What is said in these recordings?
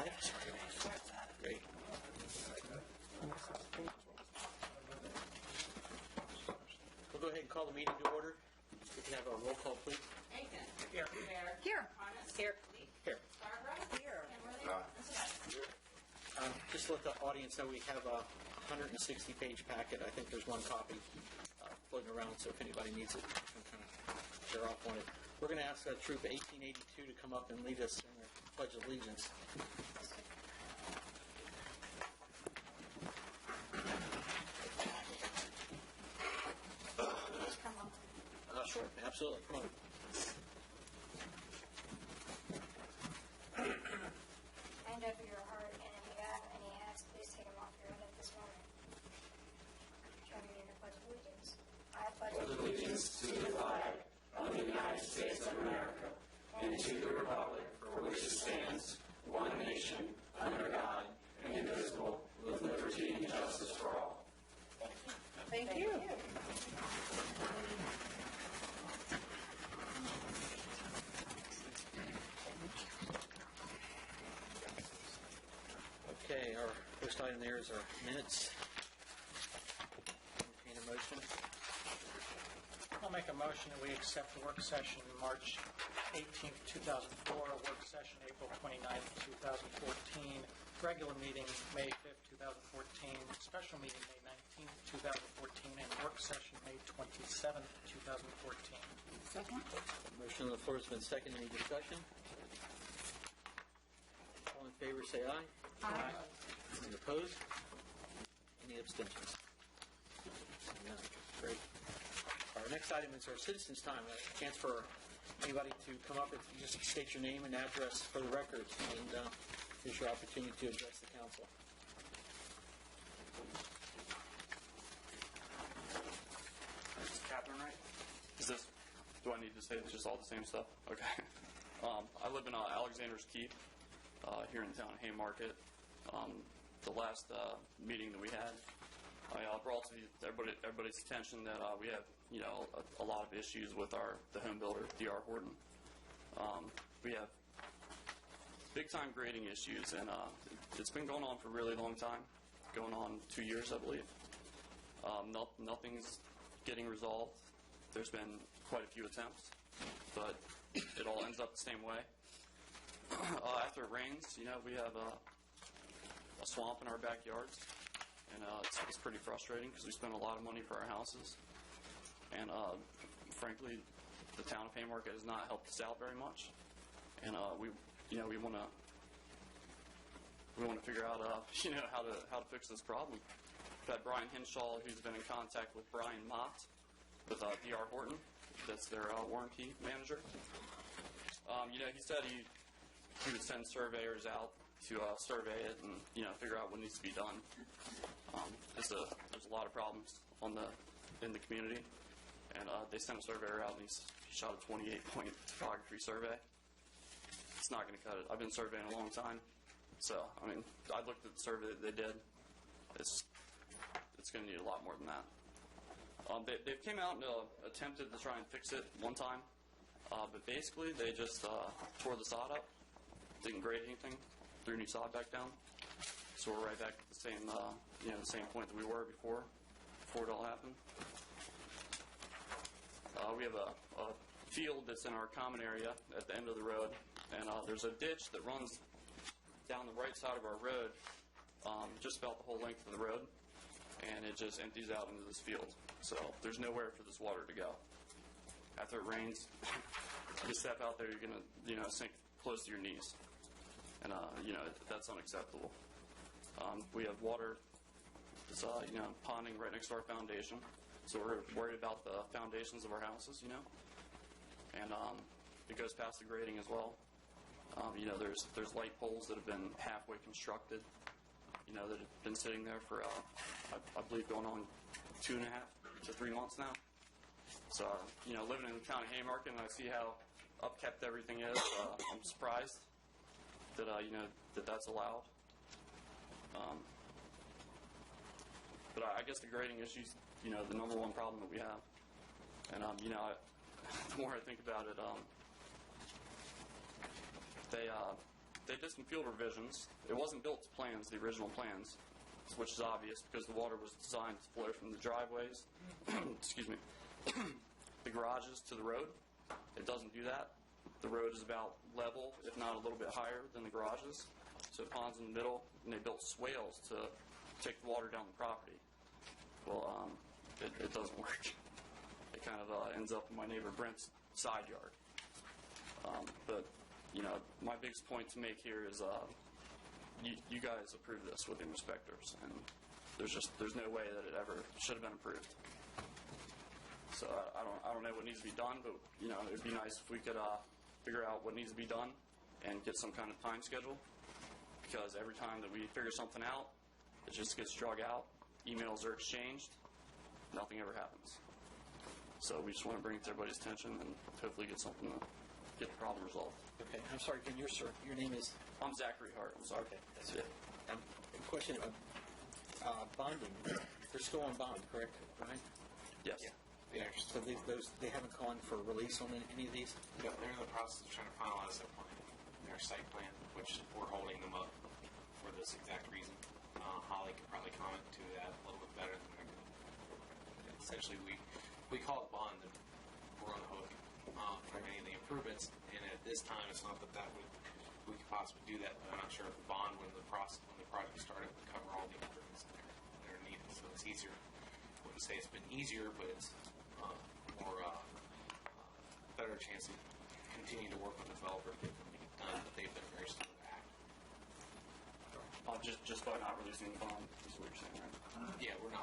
live? Great. We'll go ahead and call the meeting to order. We can have a roll call, please. Nathan. Here. Bear. Here. Harness. Here. Lee. Here. Barbara. Here. Kimberly. And Celeste. Just to let the audience know, we have a 160-page packet. I think there's one copy floating around, so if anybody needs it, you can kind of share off on it. We're going to ask Troop 1882 to come up and lead us in the Pledge of Allegiance. Sure, absolutely. Come on. Hand over your heart, and if you have any hats, please take them off your head at this moment. Join me in the Pledge of Allegiance. I pledge allegiance to the flag of the United States of America and to the republic for which it stands, one nation, under God, indivisible, with liberty and justice for all. Thank you. Okay, our first item there is our minutes. Entertain a motion. I'll make a motion that we accept the work session March 18th, 2004, work session April 29th, 2014, regular meeting May 5th, 2014, special meeting May 19th, 2014, and work session May 27th, 2014. Second. Motion on the floor has been seconded. Any discussion? All in favor, say aye. Aye. Any opposed? Any abstentions? None. Great. Our next item is our citizens' time. A chance for anybody to come up and just state your name and address for the record, and here's your opportunity to address the council. Is Catherine right? Is this? Do I need to say it's just all the same stuff? Okay. I live in Alexander's Keep here in the town of Haymarket. The last meeting that we had, I brought to everybody's attention that we have, a lot of issues with the home builder, D.R. Horton. We have big-time grading issues, and it's been going on for a really long time, going on 2 years, I believe. Nothing's getting resolved. There's been quite a few attempts, but it all ends up the same way. After it rains, we have a swamp in our backyards, and it's pretty frustrating because we spend a lot of money for our houses, and frankly, the town of Haymarket has not helped us out very much, and we want to figure out how to fix this problem. We've had Brian Hinshaw, who's been in contact with Brian Mott with D.R. Horton. That's their warranty manager. He said he would send surveyors out to survey it and figure out what needs to be done. There's a lot of problems in the community, and they sent a surveyor out and he shot a 28-point topography survey. It's not going to cut it. I've been surveying a long time, so I looked at the survey that they did. It's going to need a lot more than that. They came out and attempted to try and fix it one time, but basically they just tore the sod up, didn't grade anything, threw new sod back down. So we're right back at the same point that we were before it all happened. We have a field that's in our common area at the end of the road, and there's a ditch that runs down the right side of our road, just about the whole length of the road, and it just empties out into this field. So there's nowhere for this water to go. After it rains, you step out there, you're going to sink close to your knees, and that's unacceptable. We have water that's ponding right next to our foundation, so we're worried about the foundations of our houses, and it goes past the grading as well. There's light poles that have been halfway constructed, that have been sitting there for I believe going on 2.5 to 3 months now. So living in the town of Haymarket, and I see how upkept everything is. I'm surprised that that's allowed. But I guess the grading issue's the number one problem that we have. And the more I think about it, they did some field revisions. It wasn't built to plans, the original plans, which is obvious because the water was designed to flow from the driveways, excuse me, the garages to the road. It doesn't do that. The road is about level, if not a little bit higher than the garages. So it ponds in the middle, and they built swales to take the water down the property. Well, it doesn't work. It kind of ends up in my neighbor Brent's side yard. But, you know, my biggest point to make here is you guys approved this with the inspectors, and there's no way that it ever should have been approved. So I don't know what needs to be done, but, you know, it'd be nice if we could figure out what needs to be done and get some kind of time schedule, because every time that we figure something out, it just gets drug out. Emails are exchanged. Nothing ever happens. So we just want to bring it to everybody's attention and hopefully get something to get the problem resolved. Okay, I'm sorry, again, your name is? I'm Zachary Hart. I'm sorry. Okay, that's it. Question, bonding, they're still on bond, correct, Brian? Yes. Yeah. So they haven't gone for release on any of these? They're in the process of trying to finalize their plan, their site plan, which we're holding them up for this exact reason. Holly could probably comment to that a little bit better than I could. Essentially, we call it bond, and we're on the hook for any of the improvements. And at this time, it's not that we could possibly do that. But I'm not sure if the bond, when the project started, would cover all the improvements that are needed. So it's easier. I wouldn't say it's been easier, but it's more better chance to continue to work with the developer to get them done. But they've been very slow to act. Just by not releasing the bond is what you're saying, right? Yeah, we're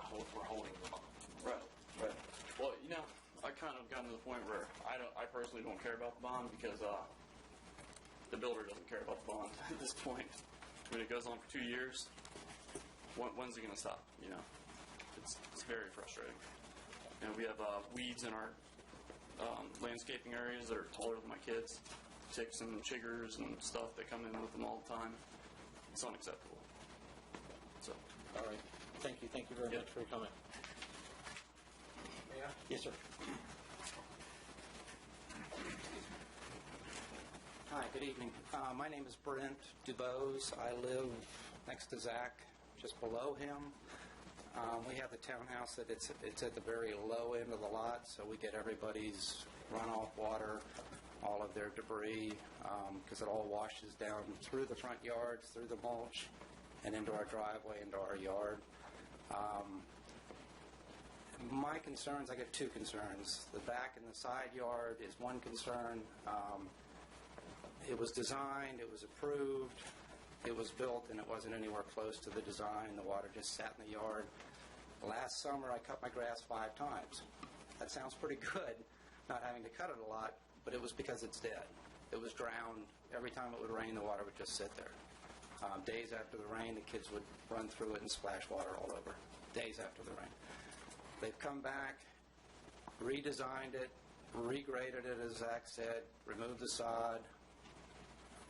holding the bond. Right. Well, you know, I kind of gotten to the point where I personally don't care about the bond because the builder doesn't care about the bond at this point. When it goes on for 2 years, when's it going to stop? You know, it's very frustrating. And we have weeds in our landscaping areas that are taller than my kids, ticks and chiggers and stuff that come in with them all the time. It's unacceptable. So, All right. Thank you very much for your comment. Yeah. Yes, sir. Hi, good evening. My name is Brent Dubose. I live next to Zach, just below him. We have the townhouse that it's at the very low end of the lot, so we get everybody's runoff water, all of their debris, because it all washes down through the front yards, through the mulch, and into our driveway, into our yard. My concerns, I get two concerns. The back and the side yard is one concern. It was designed, it was approved, it was built, and it wasn't anywhere close to the design. The water just sat in the yard. Last summer, I cut my grass 5 times. That sounds pretty good, not having to cut it a lot, but it was because it's dead. It was drowned. Every time it would rain, the water would just sit there. Days after the rain, the kids would run through it and splash water all over. Days after the rain. They've come back, redesigned it, regraded it, as Zach said, removed the sod,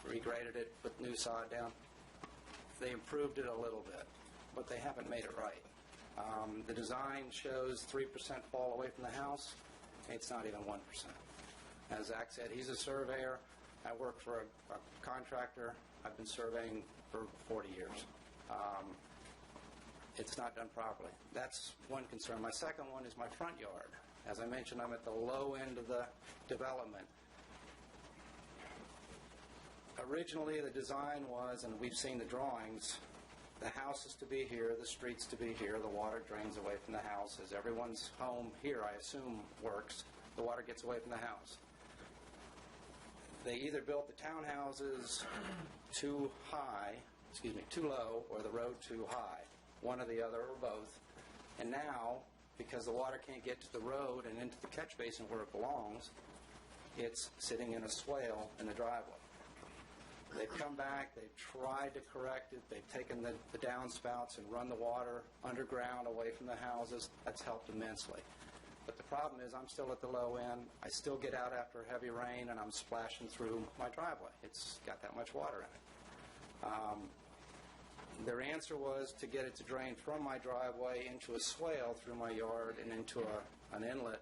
regraded it, put new sod down. They improved it a little bit, but they haven't made it right. The design shows 3% fall away from the house. It's not even 1%. As Zach said, he's a surveyor. I work for a contractor. I've been surveying for 40 years. It's not done properly. That's one concern. My second one is my front yard. As I mentioned, I'm at the low end of the development. Originally, the design was, and we've seen the drawings, the house is to be here, the street's to be here, the water drains away from the house. As everyone's home here, I assume, works, the water gets away from the house. They either built the townhouses too low, or the road too high. One or the other, or both. And now, because the water can't get to the road and into the catch basin where it belongs, it's sitting in a swale in the driveway. They've come back, they've tried to correct it, they've taken the downspouts and run the water underground away from the houses. That's helped immensely. But the problem is I'm still at the low end. I still get out after a heavy rain and I'm splashing through my driveway. It's got that much water in it. Their answer was to get it to drain from my driveway into a swale through my yard and into an inlet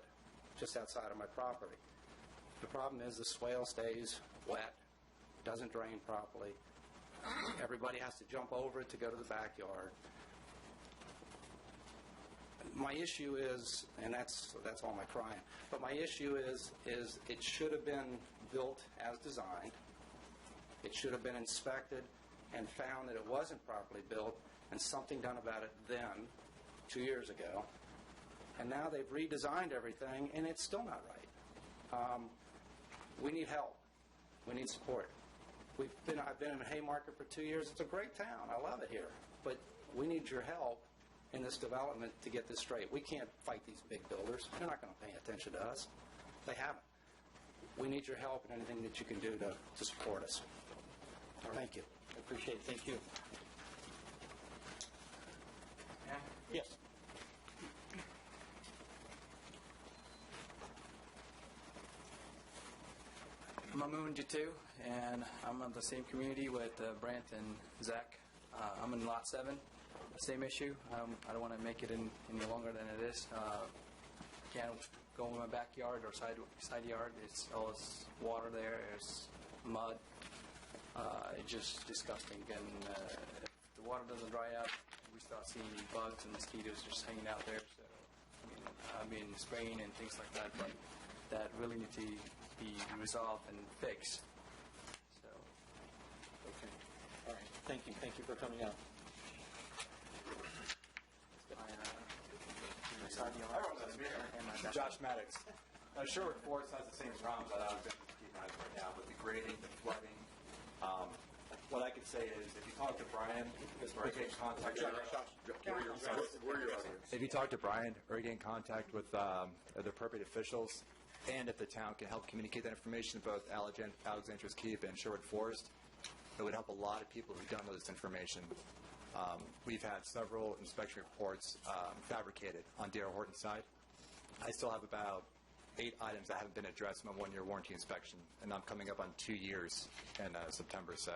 just outside of my property. The problem is the swale stays wet, doesn't drain properly, Everybody has to jump over it to go to the backyard. My issue is, and that's all my crying, but my issue is it should have been built as designed. It should have been inspected and found that it wasn't properly built, and something done about it then, 2 years ago. And now they've redesigned everything, and it's still not right. We need help. We need support. I've been in Haymarket for 2 years. It's a great town. I love it here. But we need your help in this development to get this straight. We can't fight these big builders. They're not going to pay attention to us. They haven't. We need your help and anything that you can do to support us. Thank you. I appreciate it. Thank you. Yes. I'm Mamoon Jitu, and I'm in the same community with Brent and Zach. I'm in Lot 7, same issue. I don't want to make it any longer than it is. Can't go in my backyard or side yard. It's always water there. There's mud. It's just disgusting. And if the water doesn't dry up, we start seeing bugs and mosquitoes just hanging out there. So, I've been spraying and things like that, but that really need to be resolved and fixed. So. Okay. All right. Thank you. Thank you for coming out. Josh Maddox. Sherwood Forest has the same problems that Alexander Keith has right now with the grading, the flooding. What I could say is, if you talk to Brian, or get in contact if you talk to Brian or get in contact with the appropriate officials, and if the town can help communicate that information to both Alexander's Keep and Sherwood Forest, it would help a lot of people who don't know this information. We've had several inspection reports fabricated on D.R. Horton's side. I still have about 8 items that haven't been addressed in my 1-year warranty inspection, and I'm coming up on 2 years in September, so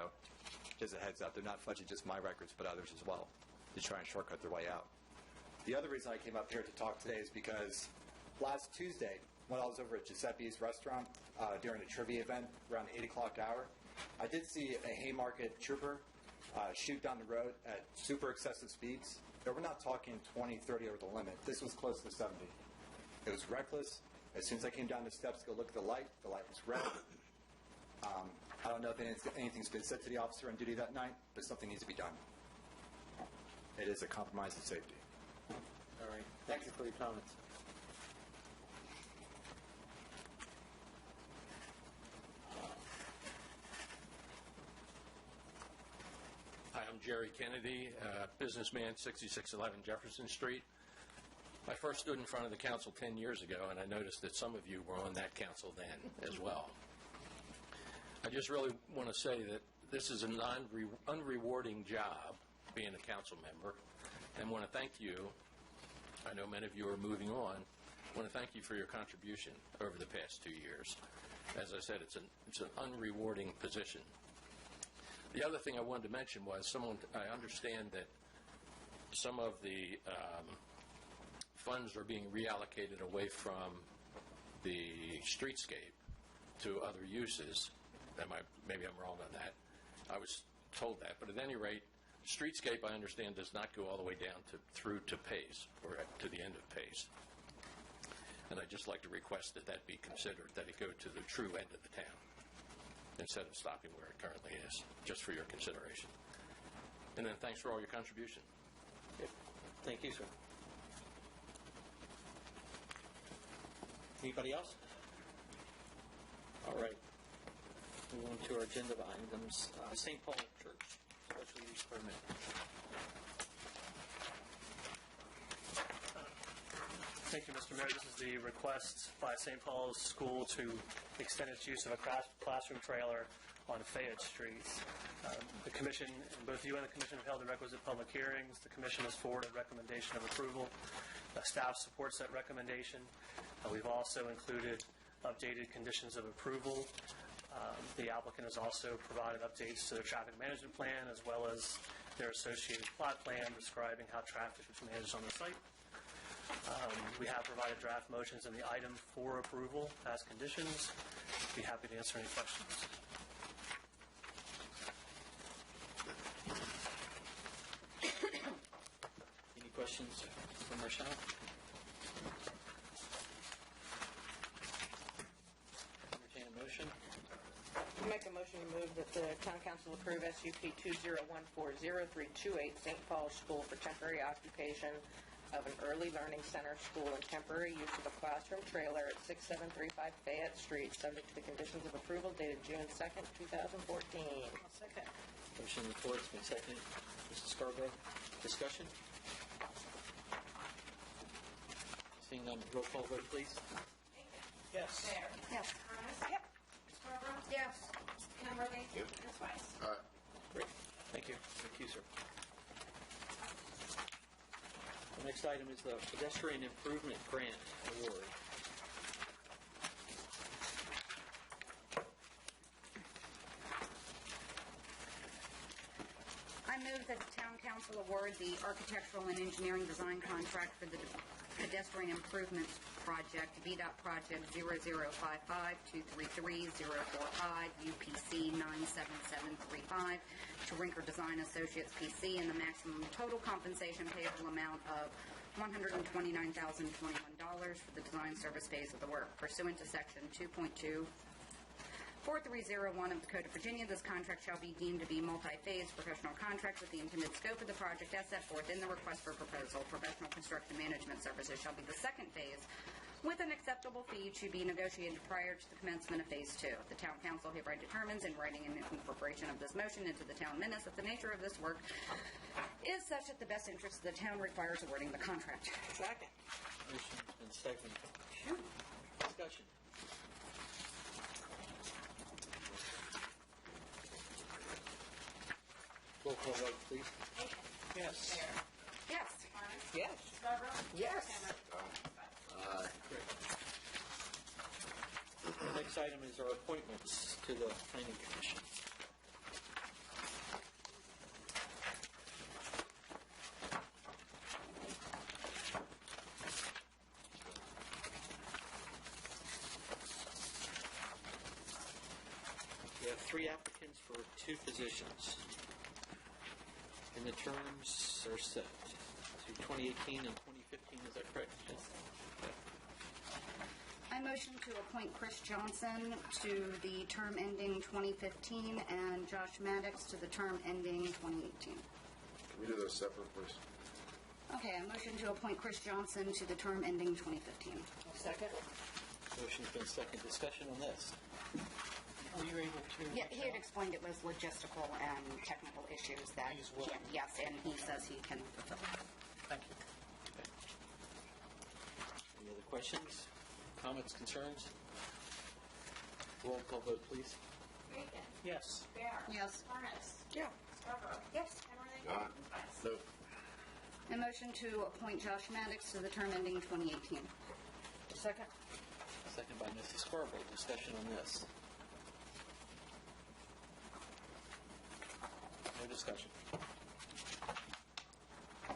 just a heads up. They're not fudging just my records, but others as well, to try and shortcut their way out. The other reason I came up here to talk today is because last Tuesday, when I was over at Giuseppe's restaurant during a trivia event around the 8 o'clock hour, I did see a Haymarket trooper shoot down the road at super excessive speeds. And we're not talking 20, 30 over the limit. This was close to 70. It was reckless. As soon as I came down the steps to go look at the light was red. I don't know if anything's been said to the officer on duty that night, but something needs to be done. It is a compromise of safety. All right. Thank you for your comments. Hi, I'm Jerry Kennedy, businessman, 6611 Jefferson Street. I first stood in front of the council 10 years ago, and I noticed that some of you were on that council then as well. I just really want to say that this is an unrewarding job, being a council member, and want to thank you. I know many of you are moving on. I want to thank you for your contribution over the past 2 years. As I said, it's an unrewarding position. The other thing I wanted to mention was I understand that some of the funds are being reallocated away from the streetscape to other uses. Maybe I'm wrong on that. I was told that. But at any rate, streetscape, I understand, does not go all the way down through to Pace, or to the end of Pace. And I'd just like to request that that be considered, that it go to the true end of the town, instead of stopping where it currently is, just for your consideration. And then thanks for all your contribution. Okay. Thank you, sir. Anybody else? All right. Move on to our agenda items. St. Paul Church, special use permit. Thank you, Mr. Mayor. This is the request by St. Paul's School to extend its use of a classroom trailer on Fayette Street. The Commission, and both you and the Commission have held the requisite public hearings. The Commission has forwarded a recommendation of approval. Staff supports that recommendation. We've also included updated conditions of approval. The applicant has also provided updates to their traffic management plan, as well as their associated plot plan describing how traffic is managed on the site. We have provided draft motions in the item for approval as conditions. Be happy to answer any questions. questions from Marshall? Entertain a motion. Make a motion to move that the town council approve SUP 20140-328 St. Paul's School for temporary occupation of an early learning center school and temporary use of a classroom trailer at 6735 Fayette Street, subject to the conditions of approval dated June 2nd, 2014. Second. Motion on the floor, it's been seconded. Mrs. Scarborough, discussion? Seeing none, roll call vote, please. Yes. Yes. Yep. Yes. Kenworthy? Yes. Weiss? Great. Thank you. Thank you, sir. The next item is the pedestrian improvement grant award. I move that the town council award the architectural and engineering design contract for the pedestrian improvements project, VDOT project 0055233-045, UPC 97735, to Rinker Design Associates PC, in the maximum total compensation payable amount of $129,021 for the design service phase of the work. Pursuant to Section 2.24301 of the Code of Virginia, this contract shall be deemed to be multi-phase professional contract with the intended scope of the project as set forth in the request for proposal. Professional construction management services shall be the second phase, with an acceptable fee to be negotiated prior to the commencement of Phase 2. The Town Council hereby determines, in writing an incorporation of this motion into the town minutes, that the nature of this work is such that the best interest of the town requires awarding the contract. Second. Motion's been seconded. Discussion. Roll call vote, please. Yes. Yes. Yes. Yes. The next item is our appointments to the Planning Commission. We have 3 applicants for 2 positions, and the terms are set to 2018 and 2015. Is that correct? Yes. I motion to appoint Chris Johnson to the term ending 2015 and Josh Maddox to the term ending 2018. Can we do those separate, please? Okay, I motion to appoint Chris Johnson to the term ending 2015. Second. Motion's been seconded. Discussion on this. Were you able to? Yeah, he had explained it was logistical and technical issues that He's willing. yes, and he says he can fulfill. Thank you. Any other questions, comments, concerns? Roll call vote, please. Bacon? Yes. Bear? Yes. Furnace? Yeah. Scarborough? Yes. Kenworthy? Weiss? No. I motion to appoint Josh Maddox to the term ending 2018. Second. Second by Mrs. Scarborough. Discussion on this. No discussion. No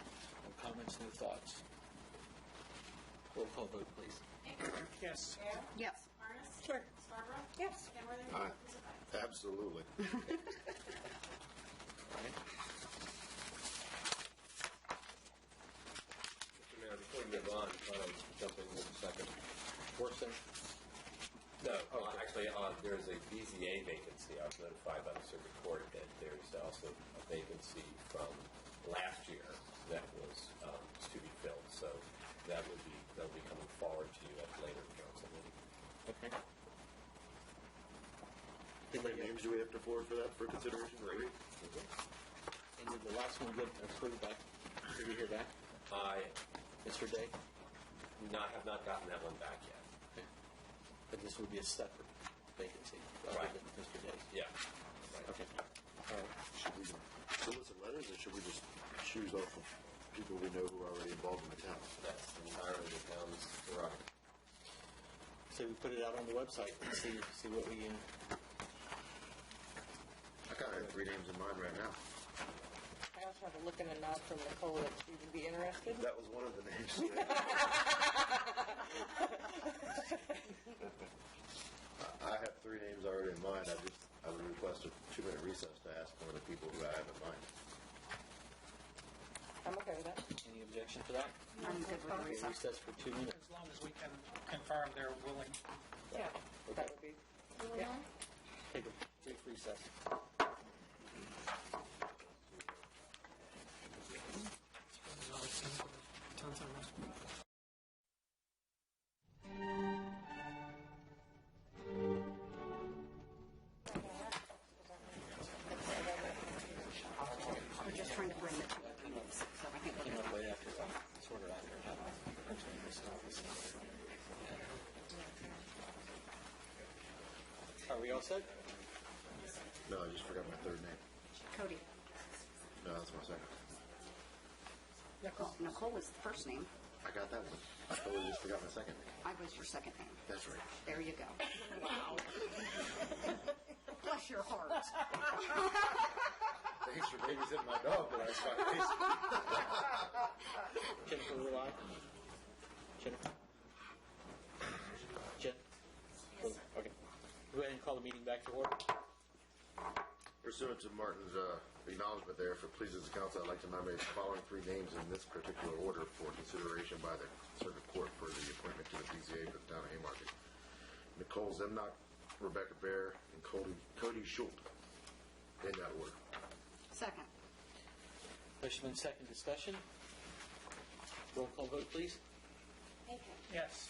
comments, no thoughts. Roll call vote, please. Bacon? Yes. Bear? Yes. Furnace? Sure. Scarborough? Yes. Kenworthy? Aye. Weiss? Absolutely. Mr. Mayor, before we move on, jump in just a second. Worcester? No, actually, there's a BZA vacancy. I was notified by the circuit court that there's also a vacancy from last year that was to be filled. So that'll be coming forward to you at a later council meeting. Okay. How many names do we have to forward for that for consideration? 3? And did the last one get approved back? Did we hear back? I Mr. Day? have not gotten that one back yet. Okay. But this would be a separate vacancy other Right. than Mr. Day's? Yeah. Okay. All right. Should we solicit letters, or should we just choose off of people we know who are already involved in the town? That's entirely the town's prerogative. So we put it out on the website and see what we. I kind of have 3 names in mind right now. I also have a look and a nod from Nicole that she would be interested. That was one of the names. I have 3 names already in mind. I would request a 2-minute recess to ask one of the people who I have in mind. I'm okay with that. Any objection? motion for that? I'm good with the Okay, recess. recess for 2 minutes. As long as we can confirm they're willing. Yeah, that would be, yeah. Take a brief recess. We're just trying to bring the two things, so I think Came up way after, sort of after it happened. Are we all set? No, I just forgot my third name. Cody. No, that's my second. Nicole was the first name. I got that one. I totally just forgot my second name. I was your second name. That's right. There you go. Wow. Bless your heart. Thanks for babysitting my dog, but I was fucking Jennifer Rely? Jennifer? Jen? Okay. Go ahead and call the meeting back to order. Pursuant to Martin's acknowledgement there, if it pleases the council, I'd like to nominate the following three names in this particular order for consideration by the circuit court for the appointment to the BZA for the town of Haymarket. Nicole Zemnock, Rebecca Bear, and Cody Schultz. In that order. Second. Motion been second. Discussion? Roll call vote, please. Yes.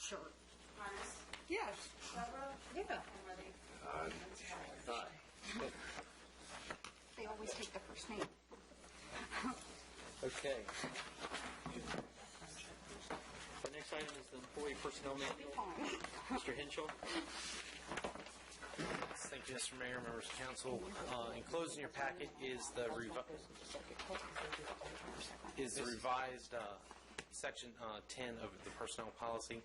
Sure. Yes. Yeah. Aye. They always take the first name. Okay. Our next item is the employee personnel manual. Mr. Henshaw? Thank you, Mr. Mayor, members of council. Enclosed in your packet is the revised Section 10 of the personnel policy.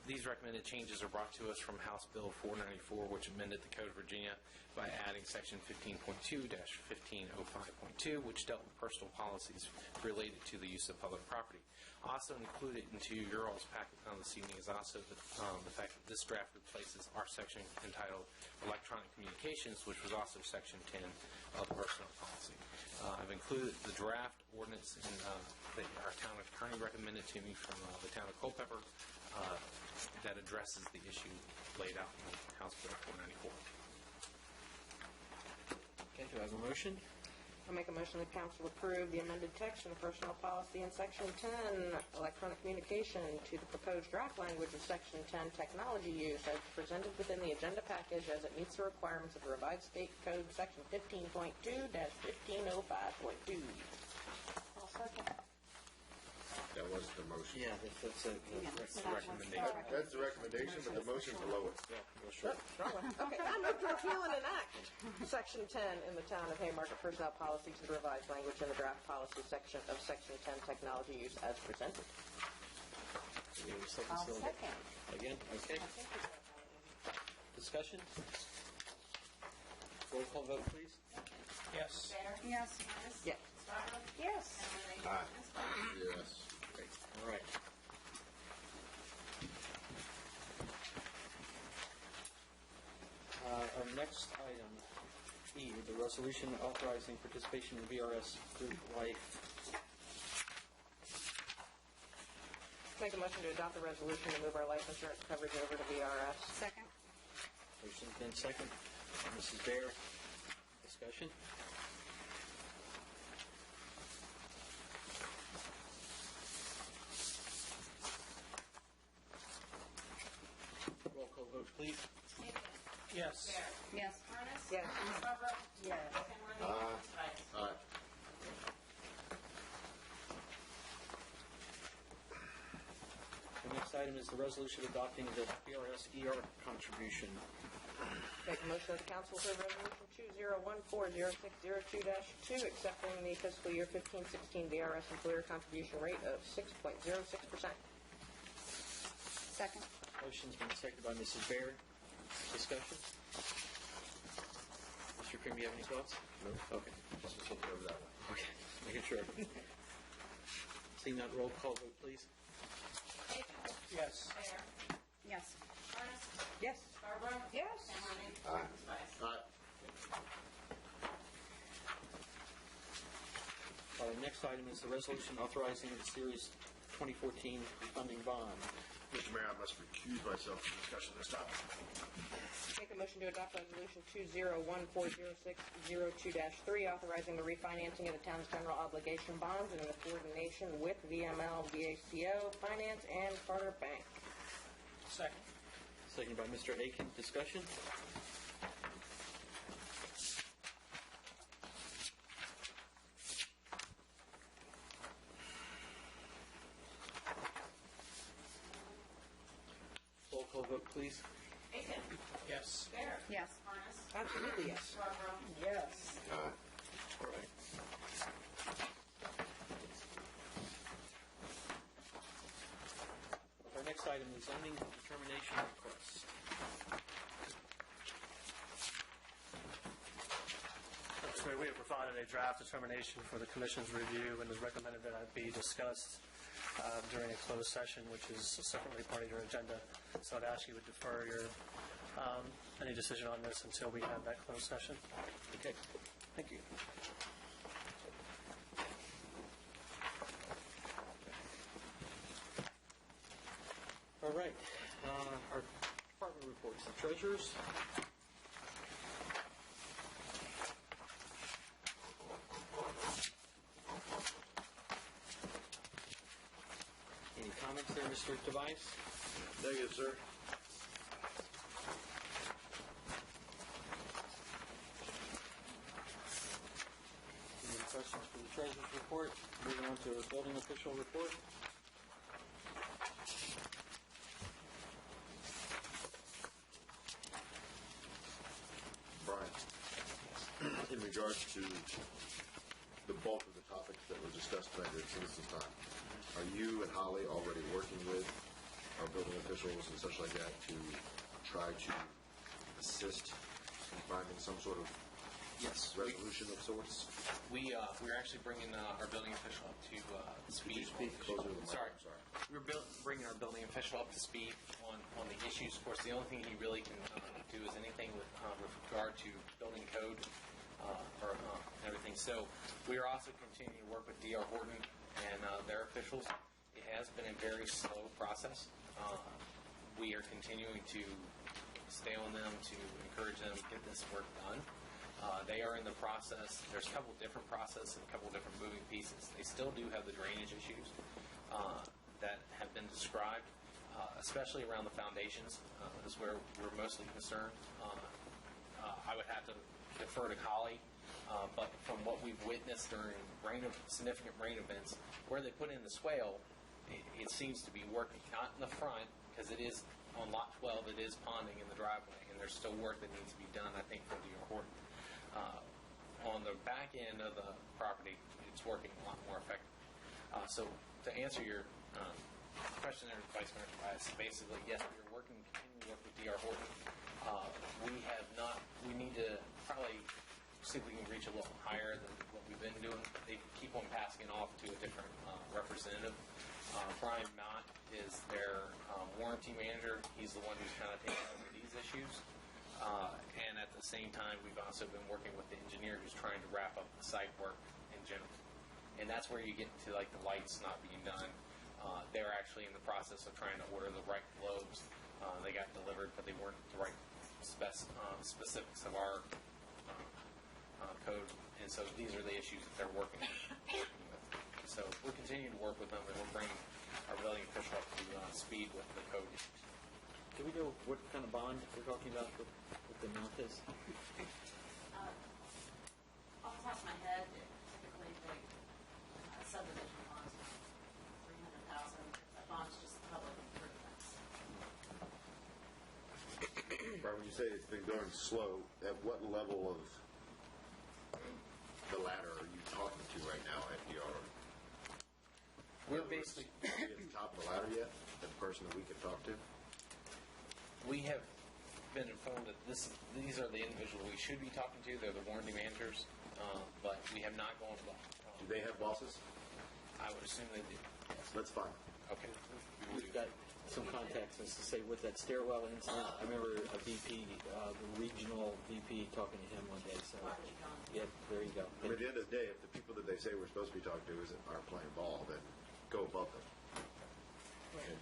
These recommended changes are brought to us from House Bill 494, which amended the Code of Virginia by adding Section 15.2-1505.2, which dealt with personal policies related to the use of public property. Also included into your all's packet this evening is also the fact that this draft replaces our section entitled Electronic Communications, which was also Section 10 of the personnel policy. I've included the draft ordinance that our town attorney recommended to me from the town of Culpeper that addresses the issue laid out in House Bill 494. Okay, do I have a motion? I'll make a motion that council approve the amended text in the personnel policy in Section 10, electronic communication, to the proposed draft language of Section 10, technology use, as presented within the agenda package as it meets the requirements of the revised state code, Section 15.2-1505.2. I'll second. That wasn't the motion. Yeah, that's a recommendation. That's the recommendation, but the motion's below it. Yeah, go short. Okay, I move to repeal and enact Section 10 in the town of Haymarket personnel policy to the revised language in the draft policy section of Section 10, technology use, as presented. Do we have a second I'll still? second. Again? Okay. Discussion? Roll call vote, please. Yes. Yes. Yes. Yes. Aye. Yes. Great. All right. Our next item, E, the resolution authorizing participation in VRS Group Life. Make a motion to adopt the resolution to move our life insurance coverage over to VRS. Second. Motion's been second. Mrs. Bear, discussion? Roll call vote, please. Yes. Yes. Yes. Aye. The next item is the resolution adopting the VRS ER contribution. Make a motion that the council approve resolution 2014-0602-2, accepting the fiscal year 15-16 VRS employer contribution rate of 6.06%. Second. Motion's been seconded by Mrs. Baird. Discussion? Mr. Krim, you have any thoughts? No. Okay. Just looking over that one. Okay, making sure. Seeing that, roll call vote, please. Yes. Yes. Yes. Yes. Aye. Aye. Our next item is the resolution authorizing the Series 2014 funding bond. Mr. Mayor, I must recuse myself from discussion of this topic. Make a motion to adopt Resolution 20140602-3, authorizing the refinancing of the town's general obligation bonds and in coordination with VML, VACO, Finance, and Carter Bank. Second. Seconded by Mr. Aiken. Discussion? Roll call vote, please. Aiken? Yes. Bear? Yes. Harness? Absolutely, yes. Rubro? Yes. All right. Our next item is zoning determination request. So we have provided a draft determination for the Commission's review and has recommended that it be discussed during a closed session, which is separately part of your agenda. So I'd ask you to defer your any decision on this until we have that closed session. Okay. Thank you. All right. Our department reports. The treasurers. Any comments there, Mr. Tobias? Negative, sir. Any questions for the treasurer's report? Moving on to our building official report. Brian, in regards to the bulk of the topics that were discussed tonight at Citizens Time, are you and Holly already working with our building officials and such like that to try to assist in finding some sort of resolution of sorts? We're actually bringing our building official up to speed. Speak closer to the mic. Sorry. I'm sorry. We're bringing our building official up to speed on the issues. Of course, the only thing he really can do is anything with regard to building code or everything. So we are also continuing to work with D.R. Horton and their officials. It has been a very slow process. We are continuing to stay on them to encourage them to get this work done. They are in the process. There's a couple different processes and a couple different moving pieces. They still do have the drainage issues that have been described, especially around the foundations is where we're mostly concerned. I would have to defer to Holly, but from what we've witnessed during significant rain events, where they put in the swale, it seems to be working. Not in the front, because it is on Lot 12, it is ponding in the driveway, and there's still work that needs to be done, I think, for the Horton. On the back end of the property, it's working a lot more effective. So to answer your question there, Vice Mayor Tobias, basically, yes, we are continue to work with D.R. Horton. We need to probably see if we can reach a little higher than what we've been doing. They keep on passing it off to a different representative. Brian Mott is their warranty manager. He's the one who's kind of taking over these issues. And at the same time, we've also been working with the engineer who's trying to wrap up the site work in general. And that's where you get into like the lights not being done. They're actually in the process of trying to order the right globes. They got delivered, but they weren't the right specifics of our code. And so these are the issues that they're working with. So we're continuing to work with them, and we're bringing our building official up to speed with the code issues. Do we know what kind of bond we're talking about, what the amount is? Off the top of my head, typically the subdivision bonds are $300,000. That bond's just public improvements. Brian, when you say it's been going slow, at what level of the ladder are you talking to right now at DR? We're basically are we at the top of the ladder yet? The person that we can talk to? We have been informed that these are the individuals we should be talking to. They're the warranty managers, but we have not gone to Do they have bosses? I would assume they do. That's fine. Okay. We've got some context as to say with that stairwell incident, I remember a VP, the regional VP, talking to him one day. So, yeah, there you go. I mean, at the end of the day, if the people that they say we're supposed to be talking to aren't playing ball, then go above them. And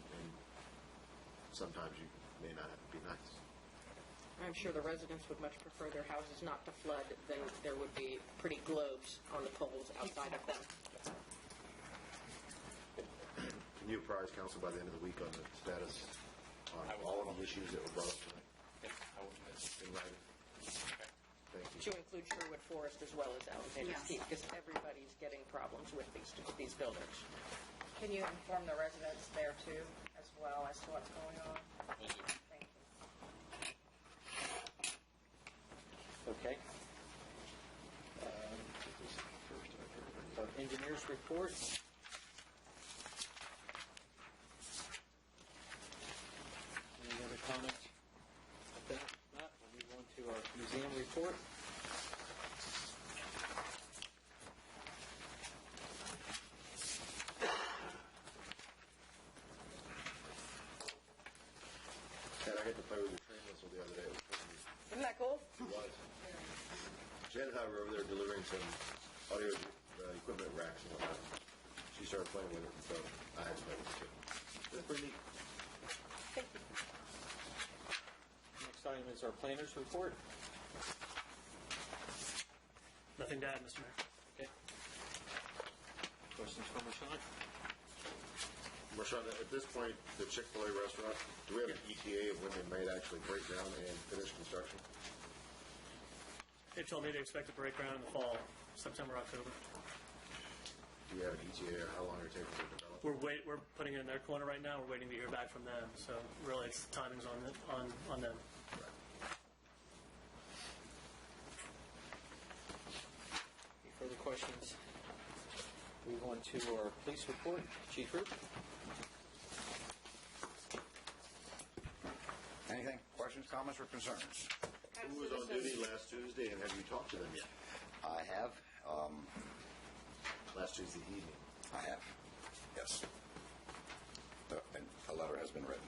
sometimes you may not have to be nice. I'm sure the residents would much prefer their houses not to flood than there would be pretty globes on the poles outside of them. Can you apprise council by the end of the week on the status on all of the issues that were brought up tonight? Yes, I will. In writing? Thank To you. include Sherwood Forest as well as Alexander Yes. Keith, because everybody's getting problems with these buildings. Can you inform the residents there too, as well, as to what's going on? Thank you. Okay. Our engineers report. Any other comments? Okay. If not, we'll move on to our museum report. Ted, I got to play with your train whistle the other day. It was pretty neat. Isn't that cool? It was. Jen and I were over there delivering some audio equipment racks and whatnot. She started playing with it, so I had to play with it too. That's pretty neat. Next item is our planners report. Nothing to add, Mr. Mayor. Okay. Questions from Rashawn? Marshawn, at this point, the Chick-fil-A restaurant, do we have an ETA of when they might actually break ground and finish construction? They told me they expect to break ground in the fall, September, October. Do you have an ETA or how long it takes to develop? We're putting it in their corner right now. We're waiting to hear back from them. So really, it's timing's on them. Any further questions? Move on to our police report. Chief Root. Anything? Questions, comments, or concerns? Who was on duty last Tuesday, and have you talked to them yet? I have. Last Tuesday evening. I have. Yes. And a letter has been written.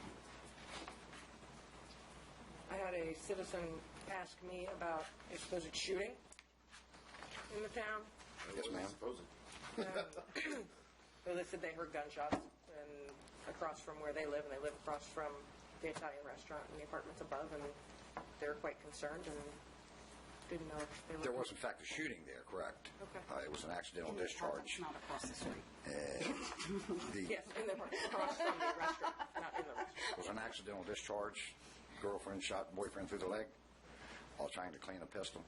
I had a citizen ask me about a supposed shooting in the town. Yes, ma'am. So they said they heard gunshots and across from where they live, and they live across from the Italian restaurant and the apartments above, and they were quite concerned and didn't know if they were... There was, in fact, a shooting there, correct? Okay. It was an accidental discharge. Not across the street. Yes, in the across from the restaurant, not in the restaurant. It was an accidental discharge. Girlfriend shot boyfriend through the leg while trying to clean a pistol.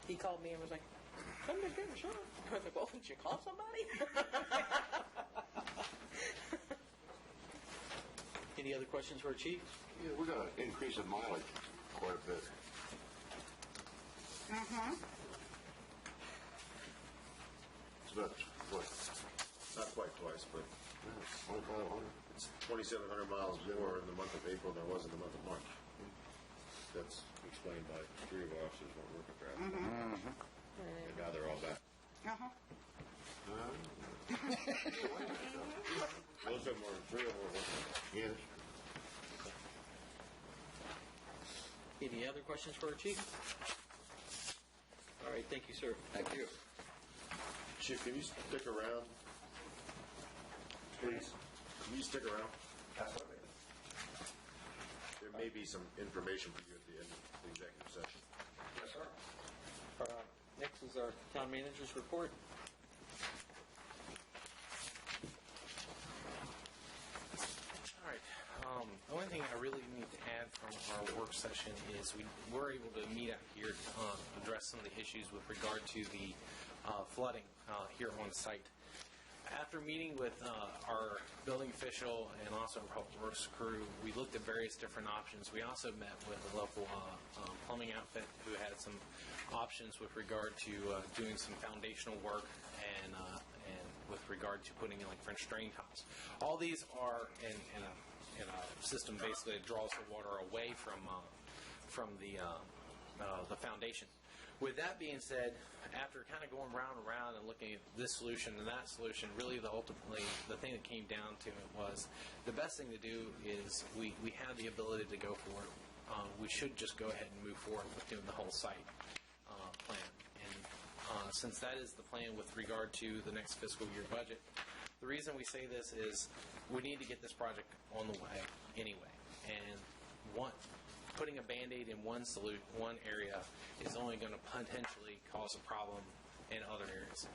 He called me and was like, somebody's getting shot. I was like, well, didn't you call somebody? Any other questions for our chief? Yeah, we're going to increase the mileage quite a bit. Mm-hmm. It's about, what, not quite twice, but 2,500. It's 2,700 miles more in the month of April than it was in the month of March. That's explained by 3 of our officers won't work at traffic. Mm-hmm. And now they're all back. Uh-huh. Most of them are 3 of them are working. Yes. Any other questions for our chief? All right, thank you, sir. Thank you. Chief, can you stick around? Please. Can you stick around? Absolutely. There may be some information for you at the end of the executive session. Yes, sir. Next is our town manager's report. All right. The only thing I really need to add from our work session is we were able to meet out here to address some of the issues with regard to the flooding here on site. After meeting with our building official and also our public works crew, we looked at various different options. We also met with a local plumbing outfit who had some options with regard to doing some foundational work and with regard to putting in like French drain tiles. All these are in a system basically that draws the water away from the foundation. With that being said, after kind of going round and round and looking at this solution and that solution, really ultimately the thing that came down to it was the best thing to do is we have the ability to go for it. We should just go ahead and move forward with doing the whole site plan. And since that is the plan with regard to the next fiscal year budget, the reason we say this is we need to get this project on the way anyway. And putting a Band-Aid in one area is only going to potentially cause a problem in other areas.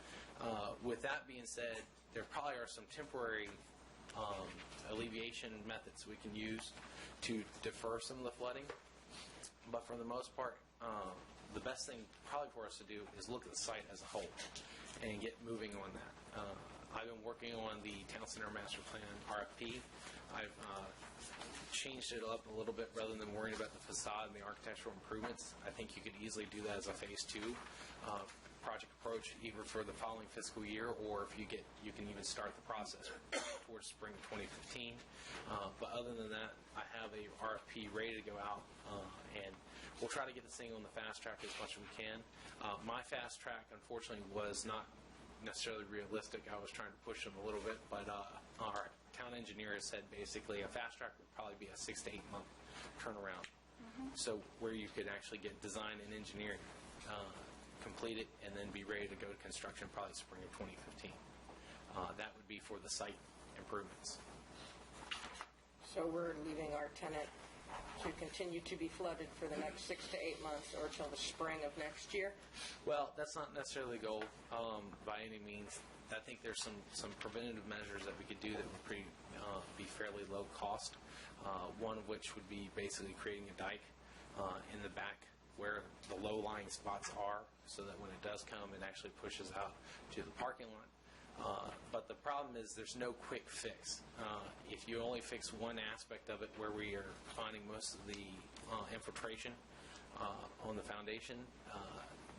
With that being said, there probably are some temporary alleviation methods we can use to defer some of the flooding. But for the most part, the best thing probably for us to do is look at the site as a whole and get moving on that. I've been working on the Town Center Master Plan RFP. I've changed it up a little bit rather than worrying about the facade and the architectural improvements. I think you could easily do that as a phase 2 project approach, either for the following fiscal year, or if you can even start the process towards spring 2015. But other than that, I have a RFP ready to go out, and we'll try to get this thing on the fast track as much as we can. My fast track, unfortunately, was not necessarily realistic. I was trying to push them a little bit, but our town engineer has said basically a fast track would probably be a 6 to 8 month turnaround. So where you could actually get design and engineering completed and then be ready to go to construction probably spring of 2015. That would be for the site improvements. So we're leaving our tenant to continue to be flooded for the next 6 to 8 months or till the spring of next year? Well, that's not necessarily the goal by any means. I think there's some preventative measures that we could do that would be fairly low cost. One of which would be basically creating a dike in the back where the low-lying spots are, so that when it does come, it actually pushes out to the parking lot. But the problem is there's no quick fix. If you only fix one aspect of it where we are finding most of the infiltration on the foundation,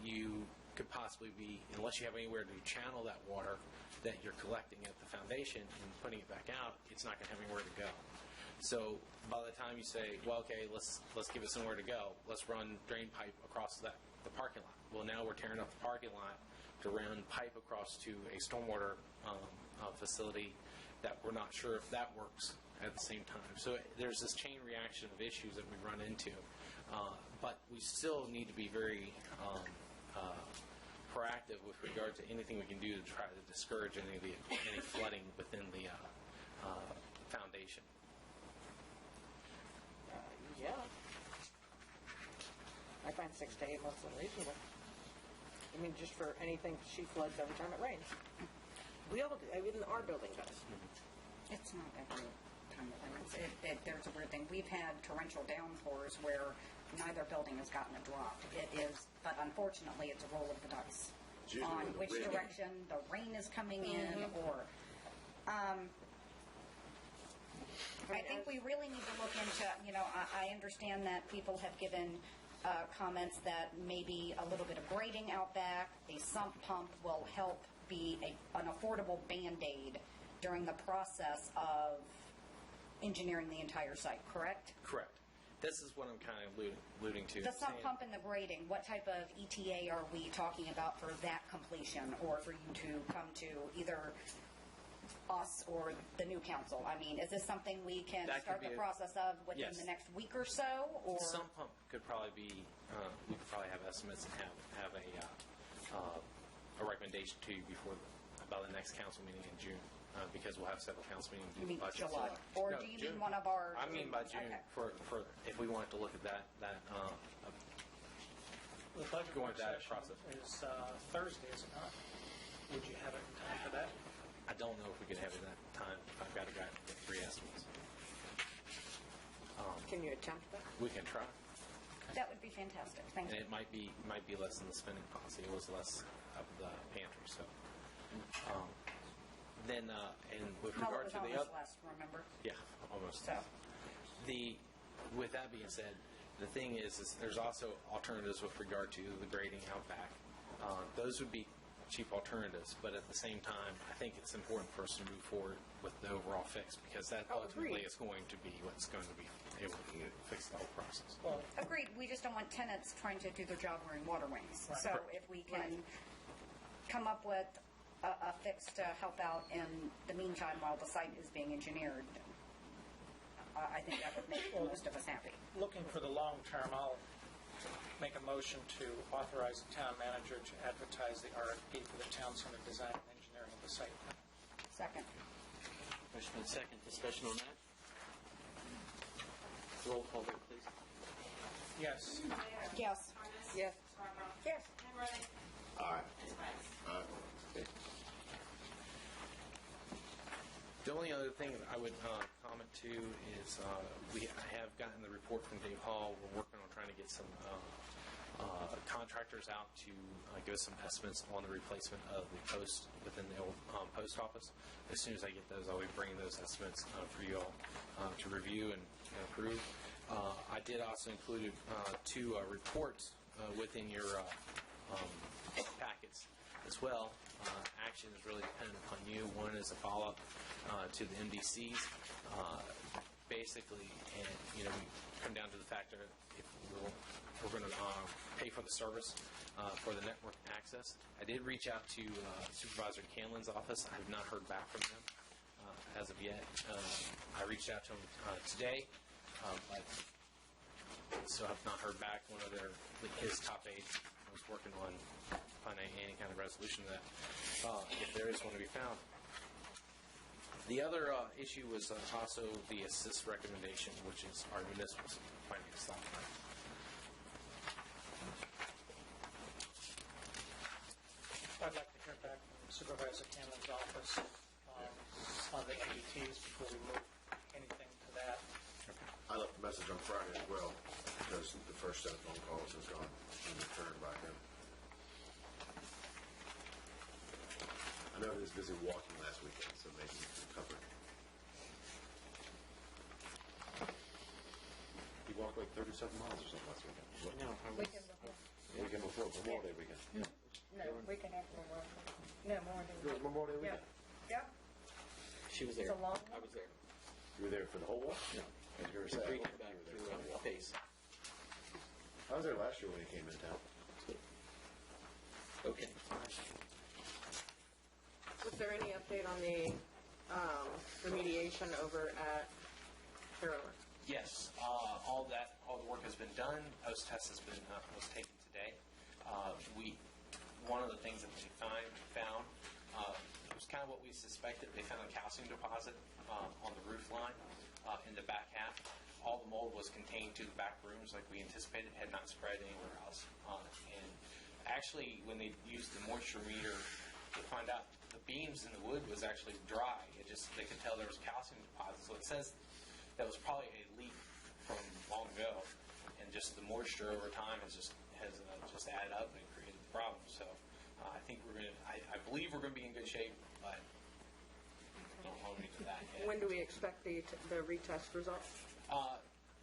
you could possibly be, unless you have anywhere to channel that water that you're collecting at the foundation and putting it back out, it's not going to have anywhere to go. So by the time you say, well, okay, let's give it somewhere to go, let's run drain pipe across the parking lot. Well, now we're tearing up the parking lot to run pipe across to a stormwater facility that we're not sure if that works at the same time. So there's this chain reaction of issues that we run into. But we still need to be very proactive with regard to anything we can do to try to discourage any flooding within the foundation. Yeah. I find 6 to 8 months unreasonable. I mean, just for anything, she floods every time it rains. We all do. Even our building does. It's not every time it rains. There's a weird thing. We've had torrential downpours where neither building has gotten a drop. It is, but unfortunately, it's a roll of the dice on which direction the rain is coming in, or. I think we really need to look into, I understand that people have given comments that maybe a little bit of grading out back, a sump pump will help be an affordable Band-Aid during the process of engineering the entire site, correct? Correct. This is what I'm kind of alluding to. The sump pump and the grading, what type of ETA are we talking about for that completion, or for you to come to either us or the new council? I mean, is this something we can start the process of within the next week or so? Or the sump pump could probably be, we could probably have estimates and have a recommendation to you by the next council meeting in June. Because we'll have several council meetings. You mean July? Or do you mean one of our... I mean by June, for if we wanted to look at that the budget going that process is Thursday, is it not? Would you have it in time for that? I don't know if we could have it that time. I've got to get 3 estimates. Can you attempt that? We can try. That would be fantastic. Thank you. And it might be less than the spending policy. It was less of the pantry. So, then and with regard to the other, less, remember? Yeah, almost. So, with that being said, the thing is there's also alternatives with regard to the grading out back. Those would be cheap alternatives. But at the same time, I think it's important for us to move forward with the overall fix, because that ultimately is going to be what's going to be able to fix the whole process. Agreed. We just don't want tenants trying to do their job wearing water wings. Right. So Correct. if we can come up with a fix to help out in the meantime while the site is being engineered, I think that would make most of us happy. Looking for the long term, I'll make a motion to authorize the town manager to advertise the RFP for the town center design and engineering of the site. Second. Motion and second. Discussion on that? Roll call vote, please. Yes. Yes. Yes. Yes. Aye. The only other thing that I would comment to is I have gotten the report from Dave Hall. We're working on trying to get some contractors out to give us some estimates on the replacement of the post within the old post office. As soon as I get those, I'll be bringing those estimates for you all to review and approve. I did also include two reports within your packets as well. Action is really dependent upon you. One is a follow-up to the MDCs, basically, and we come down to the fact that if we're going to pay for the service for the network access. I did reach out to Supervisor Canlin's office. I have not heard back from them as of yet. I reached out to him today, but still have not heard back. One of his top aides was working on finding any kind of resolution to that, if there is one to be found. The other issue was also the assist recommendation, which is our municipal finance software. I'd like to hear back from Supervisor Canlin's office on the MDTs before we move anything to that. I left a message on Friday as well, because the first set of phone calls has gone unreturned by him. I know he was busy walking last weekend, so maybe he recovered. He walked like 37 miles or something last weekend. No, Weekend before, Memorial Day weekend. No, weekend after Memorial Day. No, Memorial Day. It was Memorial Day weekend? Yep. She was there. It's a long I was there. You were there for the whole walk? No. And you were sad. Bring it back to pace. I was there last year when he came in town. Okay. Was there any update on the remediation over at Carolyn? Yes, all the work has been done. Post test was taken today. One of the things that they found was kind of what we suspected. They found a calcium deposit on the roof line in the back half. All the mold was contained to the back rooms, like we anticipated. Had not spread anywhere else. And actually, when they used the moisture meter to find out, the beams in the wood was actually dry. They could tell there was calcium deposits. So it says that was probably a leak from long ago, and just the moisture over time has just added up and created the problem. So I think I believe we're going to be in good shape, but don't hold me to that yet. When do we expect the retest results?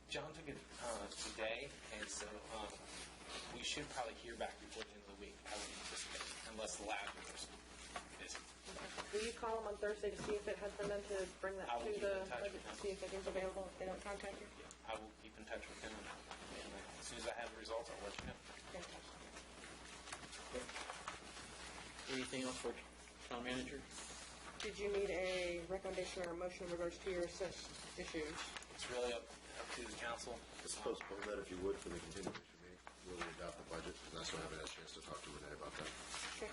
John took it today, and so we should probably hear back before the end of the week, I would anticipate, unless the lab is busy. Will you call them on Thursday to see if it has been done, to bring that I will to keep the in touch budget, with them. see if it is available, if they don't contact you? I will keep in touch with him, and as soon as I have the results, I'll let you know. Anything else for town manager? Did you need a recommendation or a motion in regards to your assist issues? It's really up to the council. Just postpone that if you would for the continuation meeting. We'll adopt the budget, because I still haven't had a chance to talk to Renee about that. Okay.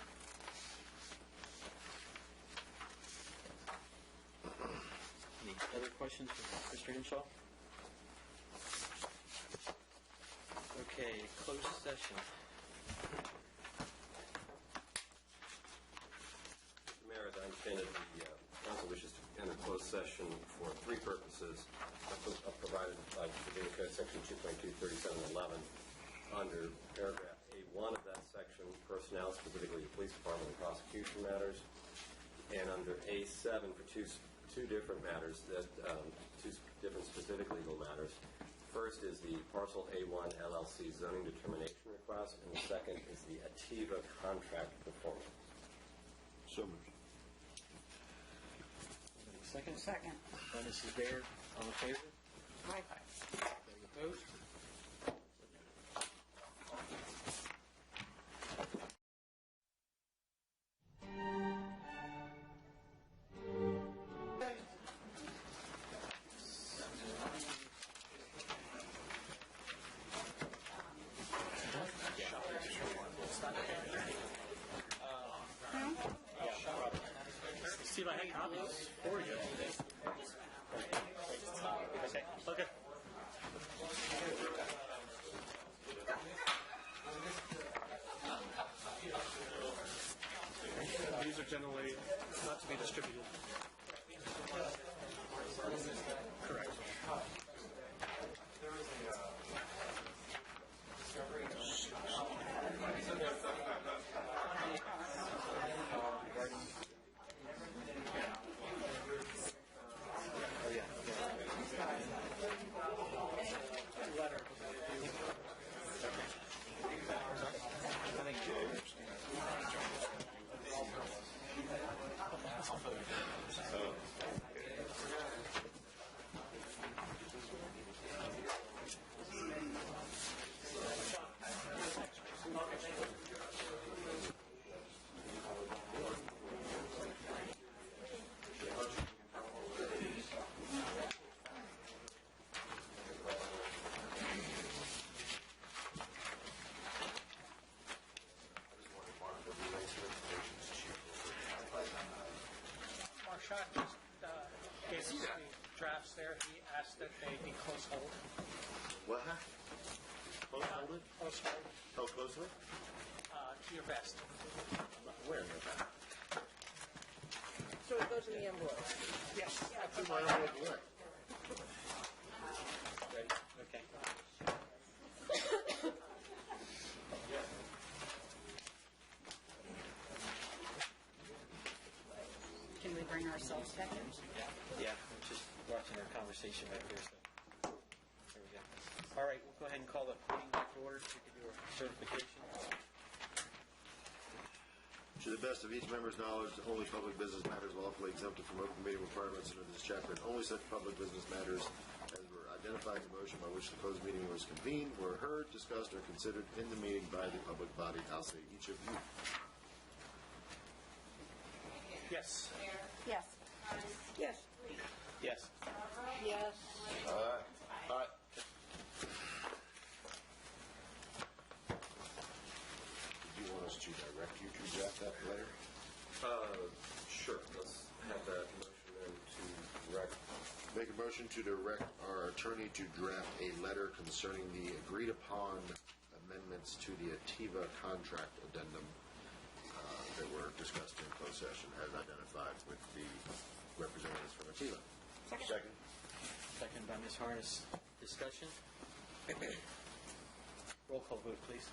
Any other questions for Mr. Henshaw? Okay, closed session. Mayor, as I understand it, the council wishes to enter closed session for three purposes provided by Virginia Code Section 2.23711. Under paragraph A1 of that section, personnel, specifically the police department and prosecution matters, and under A7 for two different matters, two different specific legal matters. First is the Parcel A1 LLC zoning determination request, and the second is the Ativa contract performance. So moved. Second? Second. By Mrs. Baird. All in favor? Aye. Any opposed? Steve, I had copies for you. Okay. These are generally not to be distributed. Correct. Marchant just gave us the drafts there. He asked that they be close hold. What? Close hold it? Close hold, How closely? to your best. I'm not wearing it. So it goes in the envelope? Yes. I put my envelope away. Okay. Can we bring ourselves back in? Yeah, I'm just watching our conversation right here, so. There we go. All right, we'll go ahead and call the meeting back to order. We can do our certification. To the best of each member's knowledge, only public business matters lawfully exempted from open meeting requirements under this chapter, and only such public business matters as were identified in the motion by which the closed meeting was convened were heard, discussed, or considered in the meeting by the public body. I'll say each of you. Yes. Yes. Yes. Yes. Yes. Aye. Do you want us to direct you to draft that letter? Sure, let's have that motion then to direct. Make a motion to direct our attorney to draft a letter concerning the agreed-upon amendments to the Ativa contract addendum that were discussed in closed session as identified with the representatives from Ativa. Second. Second by Ms. Harness. Discussion? Roll call vote, please.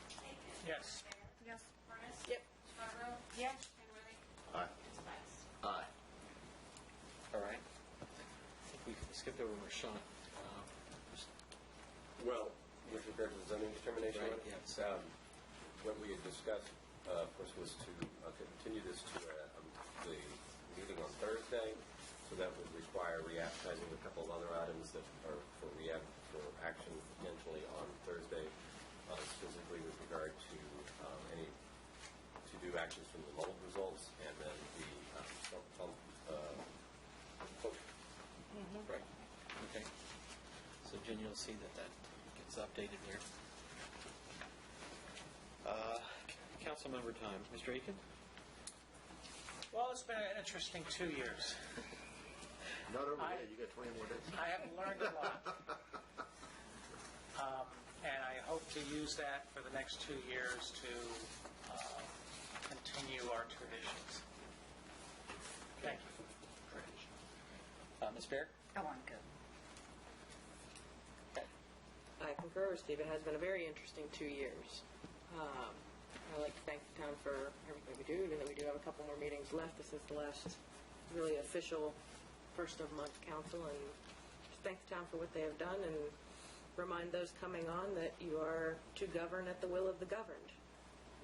Yes. Yes. Harness? Yep. Scarborough? Yes. Kenworthy? Aye. Tobias? Aye. All right. I think we skipped over Marchant. Well, with regard to the zoning determination, Right, yes. what we had discussed, of course, was to continue this to the meeting on Thursday, so that would require re-advertising a couple of other items that are for action potentially on Thursday, specifically with regard to any to-do actions from the mold results, and then the Right. Okay. So Jen, you'll see that gets updated here. Council member time. Mr. Aiken? Well, it's been an interesting 2 years. Not over yet. You got 20 more days. I have learned a lot. And I hope to use that for the next 2 years to continue our traditions. Thank you. Ms. Baird? Oh, I'm good. I concur with Steve. It has been a very interesting 2 years. I'd like to thank the town for everything we do, even though we do have a couple more meetings left. This is the last really official first of month council, and just thank the town for what they have done, and remind those coming on that you are to govern at the will of the governed,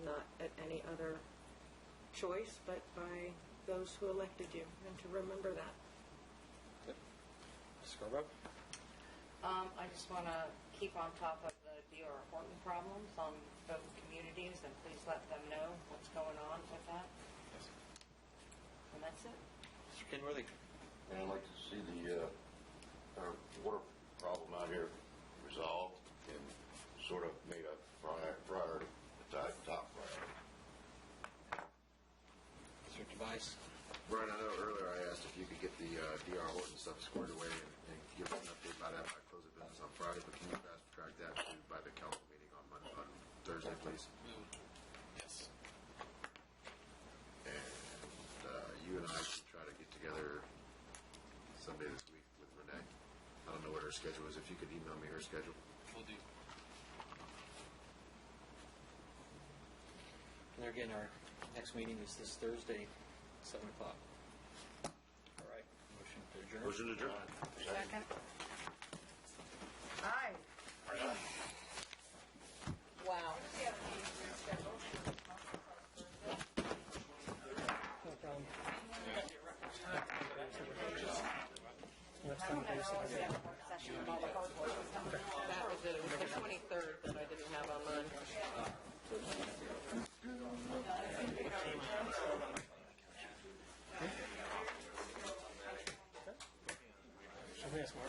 not at any other choice, but by those who elected you, and to remember that. Scarborough? I just want to keep on top of the D.R. Horton problems on both communities, and please let them know what's going on with that. And that's it. Mr. Kenworthy? And I'd like to see the our water problem out here resolved and sort of made a priority, top priority. Mr. Tobias? Brian, I know earlier I asked if you could get the D.R. Horton stuff squared away and give us an update by that by close of business on Friday, but can you fast track that to by the council meeting on Monday, on Thursday, please? Yes. And you and I should try to get together someday this week with Renee. I don't know what her schedule is. If you could email me her schedule. We'll do. And there again, our next meeting is this Thursday, 7 o'clock. All right, motion to adjourn. Motion to adjourn. Second. Aye. Wow. That was it. It was the 23rd that I didn't have on mine. I think that's more.